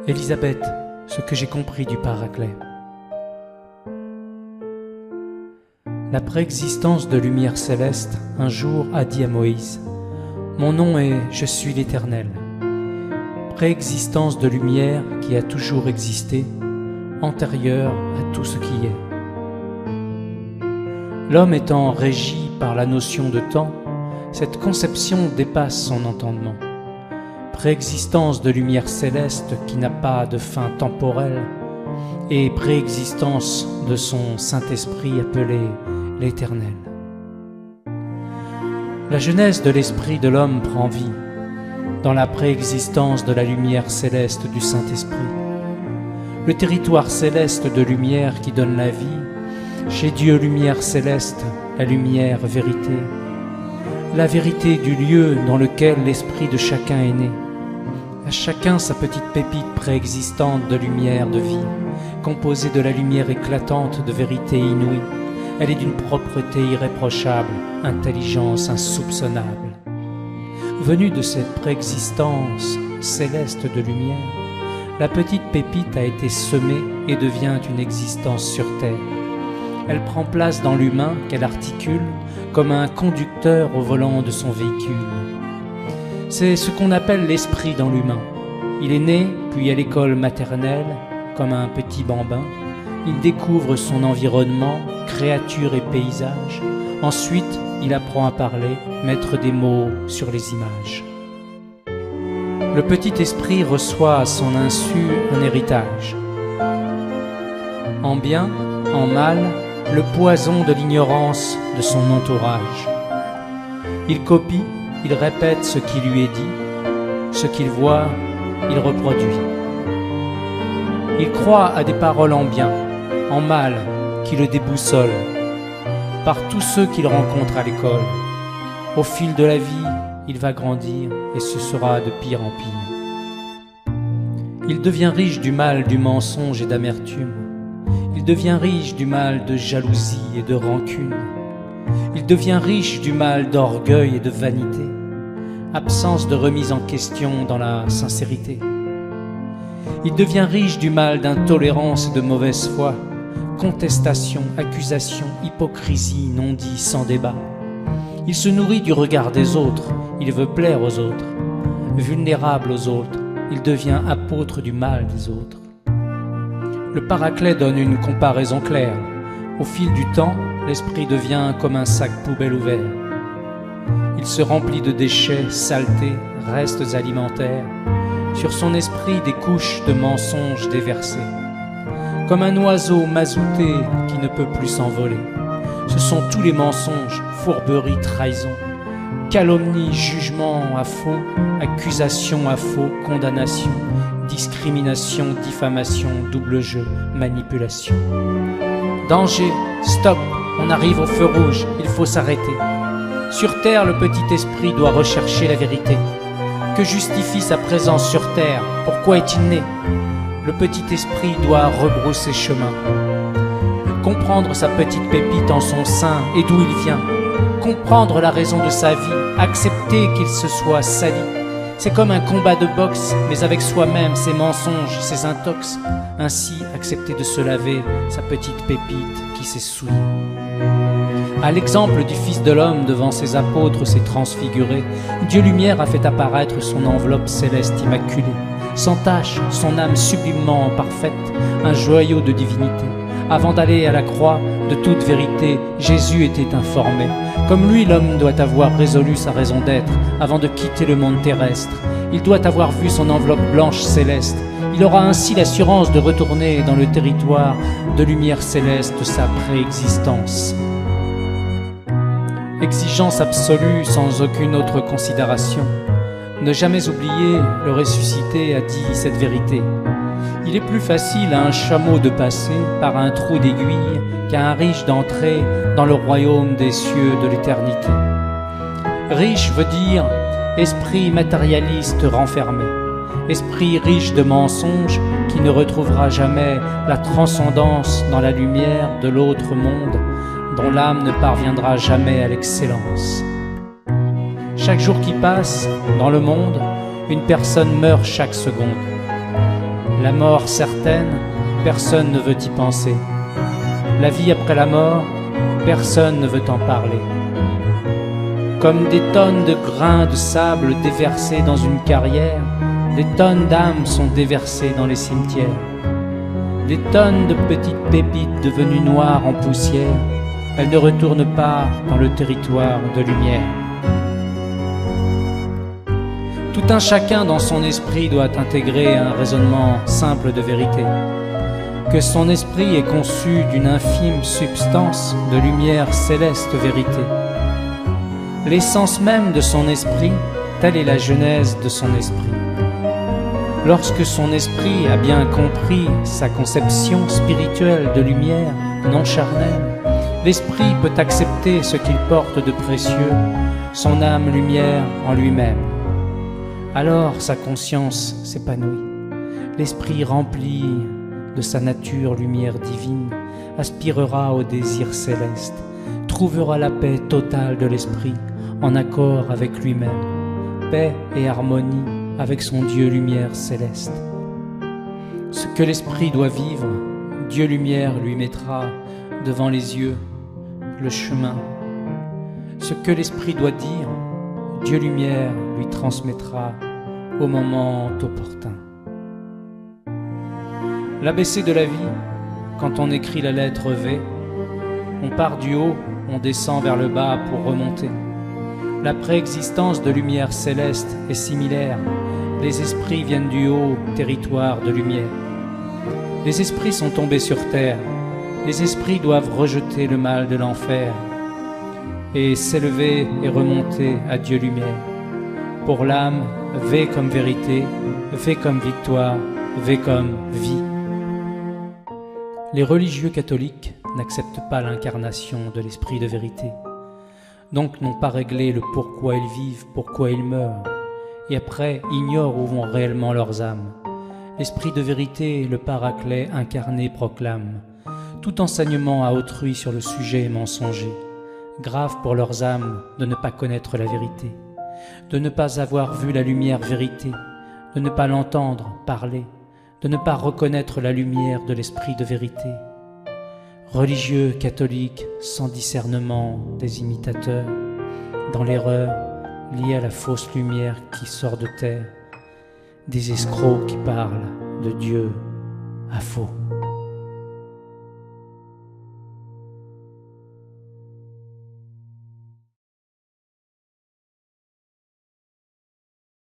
Élisabeth, ce que j'ai compris du Paraclet. La préexistence de lumière céleste un jour a dit à Moïse: mon nom est « Je suis l'Éternel ». Préexistence de lumière qui a toujours existé, antérieure à tout ce qui est. L'homme étant régi par la notion de temps, cette conception dépasse son entendement. Préexistence de lumière céleste qui n'a pas de fin temporelle et préexistence de son Saint-Esprit appelé l'Éternel. La genèse de l'esprit de l'homme prend vie dans la préexistence de la lumière céleste du Saint-Esprit. Le territoire céleste de lumière qui donne la vie, chez Dieu lumière céleste, la lumière vérité, la vérité du lieu dans lequel l'esprit de chacun est né. À chacun sa petite pépite préexistante de lumière de vie, composée de la lumière éclatante de vérité inouïe. Elle est d'une propreté irréprochable, intelligence insoupçonnable. Venue de cette préexistence céleste de lumière, la petite pépite a été semée et devient une existence sur terre. Elle prend place dans l'humain qu'elle articule comme un conducteur au volant de son véhicule. C'est ce qu'on appelle l'esprit dans l'humain. Il est né, puis à l'école maternelle, comme un petit bambin. Il découvre son environnement, créature et paysage. Ensuite, il apprend à parler, mettre des mots sur les images. Le petit esprit reçoit à son insu un héritage. En bien, en mal, le poison de l'ignorance de son entourage. Il copie, il répète ce qui lui est dit, ce qu'il voit, il reproduit. Il croit à des paroles en bien, en mal, qui le déboussolent, par tous ceux qu'il rencontre à l'école. Au fil de la vie, il va grandir et ce sera de pire en pire. Il devient riche du mal, du mensonge et d'amertume. Il devient riche du mal de jalousie et de rancune. Il devient riche du mal d'orgueil et de vanité. Absence de remise en question dans la sincérité. Il devient riche du mal d'intolérance et de mauvaise foi. Contestation, accusation, hypocrisie, non-dit, sans débat. Il se nourrit du regard des autres, il veut plaire aux autres. Vulnérable aux autres, il devient apôtre du mal des autres. Le Paraclet donne une comparaison claire. Au fil du temps, l'esprit devient comme un sac poubelle ouvert. Il se remplit de déchets, saletés, restes alimentaires. Sur son esprit, des couches de mensonges déversées. Comme un oiseau mazouté qui ne peut plus s'envoler. Ce sont tous les mensonges, fourberies, trahisons, calomnies, jugements à faux, accusations à faux, condamnations, discrimination, diffamation, double jeu, manipulation. Danger, stop, on arrive au feu rouge, il faut s'arrêter. Sur terre, le petit esprit doit rechercher la vérité. Que justifie sa présence sur terre? Pourquoi est-il né? Le petit esprit doit rebrousser chemin. Comprendre sa petite pépite en son sein et d'où il vient. Comprendre la raison de sa vie, accepter qu'il se soit sali. C'est comme un combat de boxe, mais avec soi-même, ses mensonges, ses intox. Ainsi, accepter de se laver sa petite pépite qui s'est souillée. À l'exemple du Fils de l'homme devant ses apôtres s'est transfiguré, Dieu Lumière a fait apparaître son enveloppe céleste immaculée. Sans tache, son âme sublimement parfaite, un joyau de divinité. Avant d'aller à la croix, de toute vérité, Jésus était informé. Comme lui, l'homme doit avoir résolu sa raison d'être avant de quitter le monde terrestre. Il doit avoir vu son enveloppe blanche céleste. Il aura ainsi l'assurance de retourner dans le territoire de lumière céleste sa préexistence. Exigence absolue sans aucune autre considération. Ne jamais oublier, le ressuscité a dit cette vérité. Il est plus facile à un chameau de passer par un trou d'aiguille qu'à un riche d'entrer dans le royaume des cieux de l'éternité. Riche veut dire esprit matérialiste renfermé, esprit riche de mensonges qui ne retrouvera jamais la transcendance dans la lumière de l'autre monde, dont l'âme ne parviendra jamais à l'excellence. Chaque jour qui passe, dans le monde, une personne meurt chaque seconde. La mort certaine, personne ne veut y penser. La vie après la mort, personne ne veut en parler. Comme des tonnes de grains de sable déversés dans une carrière, des tonnes d'âmes sont déversées dans les cimetières. Des tonnes de petites pépites devenues noires en poussière, elles ne retournent pas dans le territoire de lumière. Tout un chacun dans son esprit doit intégrer un raisonnement simple de vérité, que son esprit est conçu d'une infime substance de lumière céleste vérité. L'essence même de son esprit, telle est la genèse de son esprit. Lorsque son esprit a bien compris sa conception spirituelle de lumière non charnelle, l'esprit peut accepter ce qu'il porte de précieux, son âme lumière en lui-même. Alors sa conscience s'épanouit. L'esprit rempli de sa nature lumière divine aspirera au désir céleste, trouvera la paix totale de l'esprit en accord avec lui-même, paix et harmonie avec son Dieu lumière céleste. Ce que l'esprit doit vivre, Dieu lumière lui mettra devant les yeux le chemin. Ce que l'esprit doit dire, Dieu lumière lui transmettra au moment opportun. L'ABC de la vie, quand on écrit la lettre V, on part du haut, on descend vers le bas pour remonter. La préexistence de lumière céleste est similaire. Les esprits viennent du haut territoire de lumière. Les esprits sont tombés sur terre. Les esprits doivent rejeter le mal de l'enfer et s'élever et remonter à Dieu lumière. Pour l'âme, V comme vérité, V comme victoire, V comme vie. Les religieux catholiques n'acceptent pas l'incarnation de l'esprit de vérité, donc n'ont pas réglé le pourquoi ils vivent, pourquoi ils meurent, et après ignorent où vont réellement leurs âmes. L'esprit de vérité, le paraclet incarné proclame tout enseignement à autrui sur le sujet est mensonger, grave pour leurs âmes de ne pas connaître la vérité, de ne pas avoir vu la lumière vérité, de ne pas l'entendre parler, de ne pas reconnaître la lumière de l'esprit de vérité. Religieux catholiques sans discernement des imitateurs, dans l'erreur liée à la fausse lumière qui sort de terre, des escrocs qui parlent de Dieu à faux.